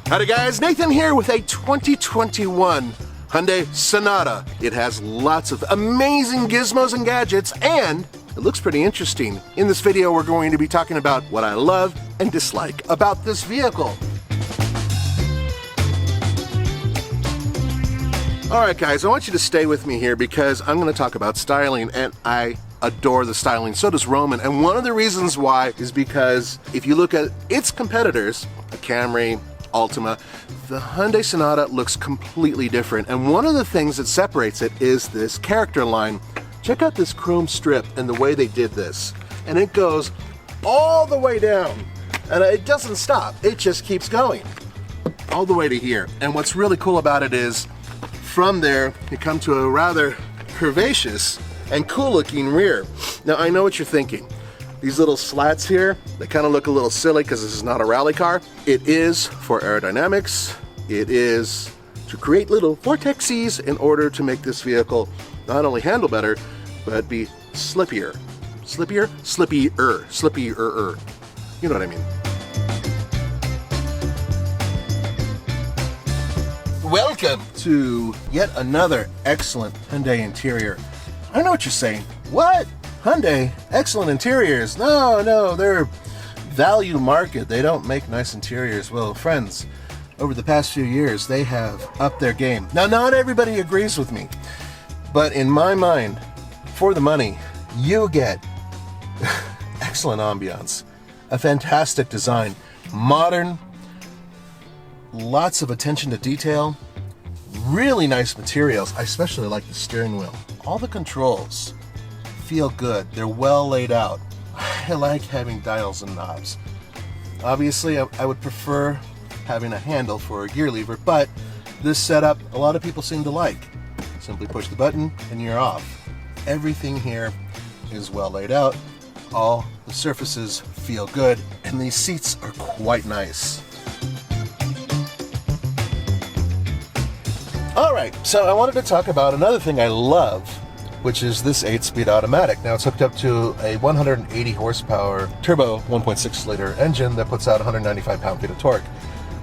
Howdy guys, Nathan here with a 2021 Hyundai Sonata. It has lots of amazing gizmos and gadgets, and it looks pretty interesting. In this video, we're going to be talking about what I love and dislike about this vehicle. Alright guys, I want you to stay with me here because I'm going to talk about styling, and I adore the styling. So does Roman, and one of the reasons why is because if you look at its competitors, the Camry, Altima, the Hyundai Sonata looks completely different, and one of the things that separates it is this character line. Check out this chrome strip and the way they did this, and it goes all the way down, and it doesn't stop, it just keeps going all the way to here. And what's really cool about it is from there you come to a rather curvaceous and cool looking rear. Now I know what you're thinking. These little slats here, they kind of look a little silly because this is not a rally car. It is for aerodynamics. It is to create little vortexes in order to make this vehicle not only handle better, but be slippier. Slippier? Slippier. Slippier. You know what I mean. Welcome to yet another excellent Hyundai interior. I know what you're saying. What? Hyundai, excellent interiors. No, they're value market. They don't make nice interiors. Well, friends, over the past few years, they have upped their game. Now, not everybody agrees with me, but in my mind, for the money, you get excellent ambiance, a fantastic design, modern, lots of attention to detail, really nice materials. I especially like the steering wheel. All the controls feel good. They're well laid out. I like having dials and knobs. Obviously, I would prefer having a handle for a gear lever, but this setup, a lot of people seem to like. Simply push the button and you're off. Everything here is well laid out. All the surfaces feel good, and these seats are quite nice. Alright, so I wanted to talk about another thing I love, which is this 8-speed automatic. Now it's hooked up to a 180 horsepower turbo 1.6 liter engine that puts out 195 pound-feet of torque.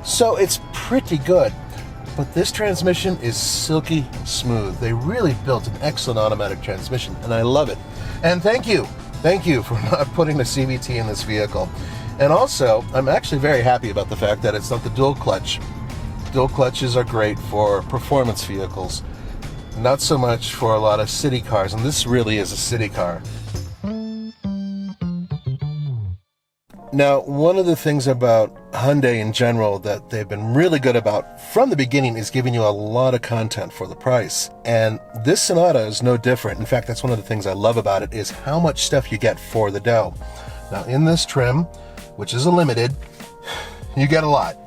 So it's pretty good, but this transmission is silky smooth. They really built an excellent automatic transmission, and I love it. And thank you for not putting a CVT in this vehicle. And also, I'm actually very happy about the fact that it's not the dual clutch. Dual clutches are great for performance vehicles, not so much for a lot of city cars, and this really is a city car. Now, one of the things about Hyundai in general that they've been really good about from the beginning is giving you a lot of content for the price. And this Sonata is no different. In fact, that's one of the things I love about it is how much stuff you get for the dough. Now, in this trim, which is a limited, you get a lot.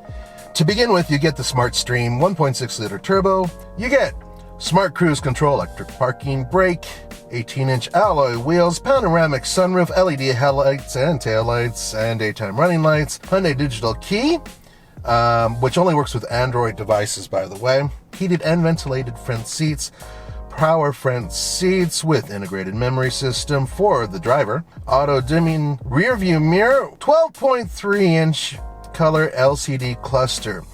To begin with, you get the Smart Stream 1.6 liter turbo. You get Smart Cruise Control, electric parking brake, 18-inch alloy wheels, panoramic sunroof, LED headlights and taillights, and daytime running lights, Hyundai Digital Key, which only works with Android devices, by the way, heated and ventilated front seats, power front seats with integrated memory system for the driver, auto-dimming rear view mirror, 12.3-inch color LCD cluster.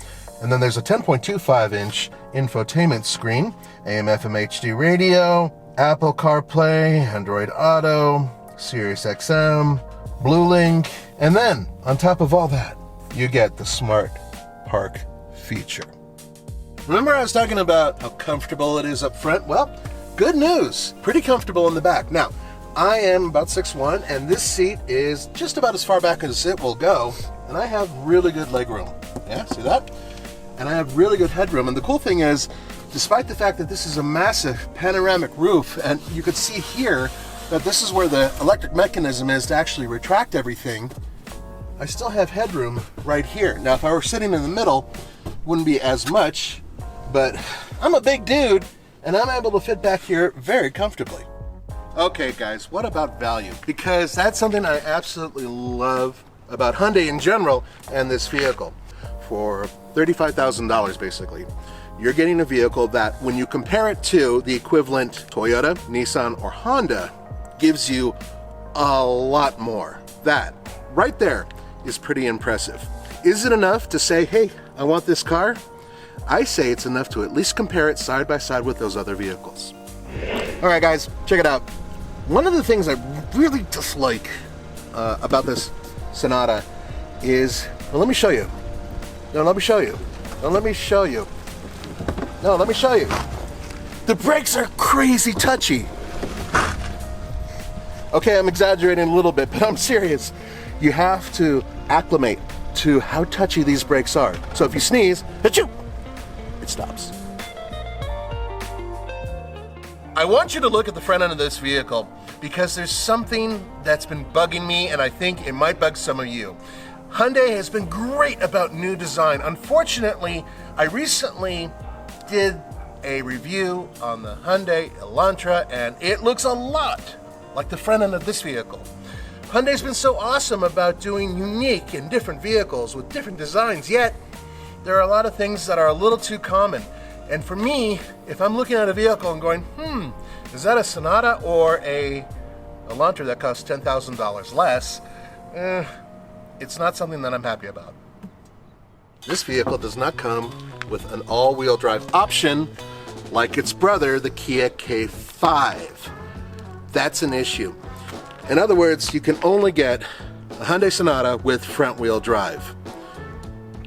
And then there's a 10.25-inch infotainment screen, AM/FM HD radio, Apple CarPlay, Android Auto, Sirius XM, BlueLink, and then on top of all that, you get the Smart Park feature. Remember I was talking about how comfortable it is up front? Well, good news, pretty comfortable in the back. Now, I am about 6'1", and this seat is just about as far back as it will go, and I have really good leg room. Yeah, see that? And I have really good headroom, and the cool thing is, despite the fact that this is a massive panoramic roof, and you could see here that this is where the electric mechanism is to actually retract everything, I still have headroom right here. Now, if I were sitting in the middle, wouldn't be as much, but I'm a big dude, and I'm able to fit back here very comfortably. Okay, guys, what about value? Because that's something I absolutely love about Hyundai in general and this vehicle. For $35,000 basically, you're getting a vehicle that when you compare it to the equivalent Toyota, Nissan, or Honda, gives you a lot more. That right there is pretty impressive. Is it enough to say, hey, I want this car, I say it's enough to at least compare it side by side with those other vehicles. All right, guys, check it out. One of the things I really dislike about this Sonata is, well, let me show you. No, let me show you. No, let me show you. No, let me show you. The brakes are crazy touchy. Okay, I'm exaggerating a little bit, but I'm serious. You have to acclimate to how touchy these brakes are. So if you sneeze, achoo, it stops. I want you to look at the front end of this vehicle because there's something that's been bugging me, and I think it might bug some of you. Hyundai has been great about new design. Unfortunately, I recently did a review on the Hyundai Elantra, and it looks a lot like the front end of this vehicle. Hyundai's been so awesome about doing unique and different vehicles with different designs, yet there are a lot of things that are a little too common. And for me, if I'm looking at a vehicle and going, is that a Sonata or a Elantra that costs $10,000 less? It's not something that I'm happy about. This vehicle does not come with an all-wheel drive option like its brother, the Kia K5. That's an issue. In other words, you can only get a Hyundai Sonata with front-wheel drive.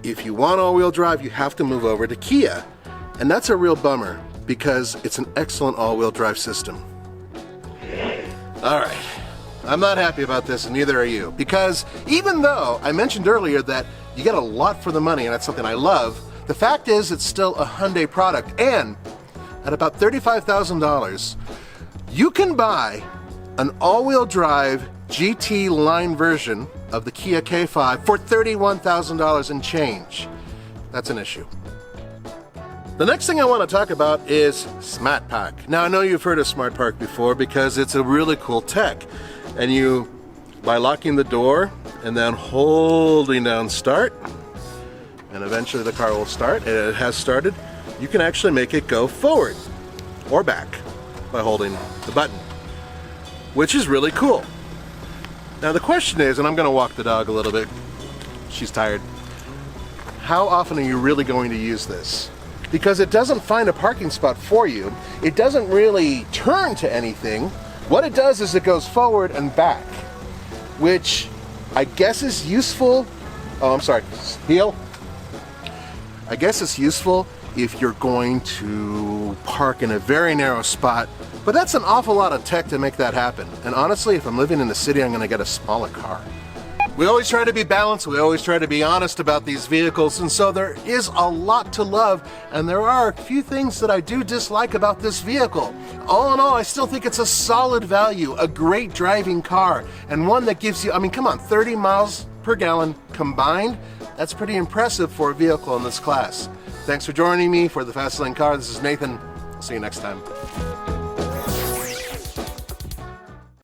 If you want all-wheel drive, you have to move over to Kia. And that's a real bummer because it's an excellent all-wheel drive system. All right, I'm not happy about this, and neither are you, because even though I mentioned earlier that you get a lot for the money, and that's something I love, the fact is it's still a Hyundai product, and at about $35,000, you can buy an all-wheel drive GT line version of the Kia K5 for $31,000 and change. That's an issue. The next thing I want to talk about is Smart Park. Now, I know you've heard of Smart Park before because it's a really cool tech. And you, by locking the door and then holding down start, and eventually the car will start, and it has started, you can actually make it go forward or back by holding the button, which is really cool. Now the question is, and I'm going to walk the dog a little bit, she's tired, how often are you really going to use this? Because it doesn't find a parking spot for you. It doesn't really turn to anything. What it does is it goes forward and back, which I guess is useful. Oh, I'm sorry, heel. I guess it's useful if you're going to park in a very narrow spot, but that's an awful lot of tech to make that happen. And honestly, if I'm living in the city, I'm gonna get a smaller car. We always try to be balanced, we always try to be honest about these vehicles, and so there is a lot to love, and there are a few things that I do dislike about this vehicle. All in all, I still think it's a solid value, a great driving car, and one that gives you, I mean, come on, 30 miles per gallon combined? That's pretty impressive for a vehicle in this class. Thanks for joining me for the Fast Lane Car. This is Nathan. I'll see you next time.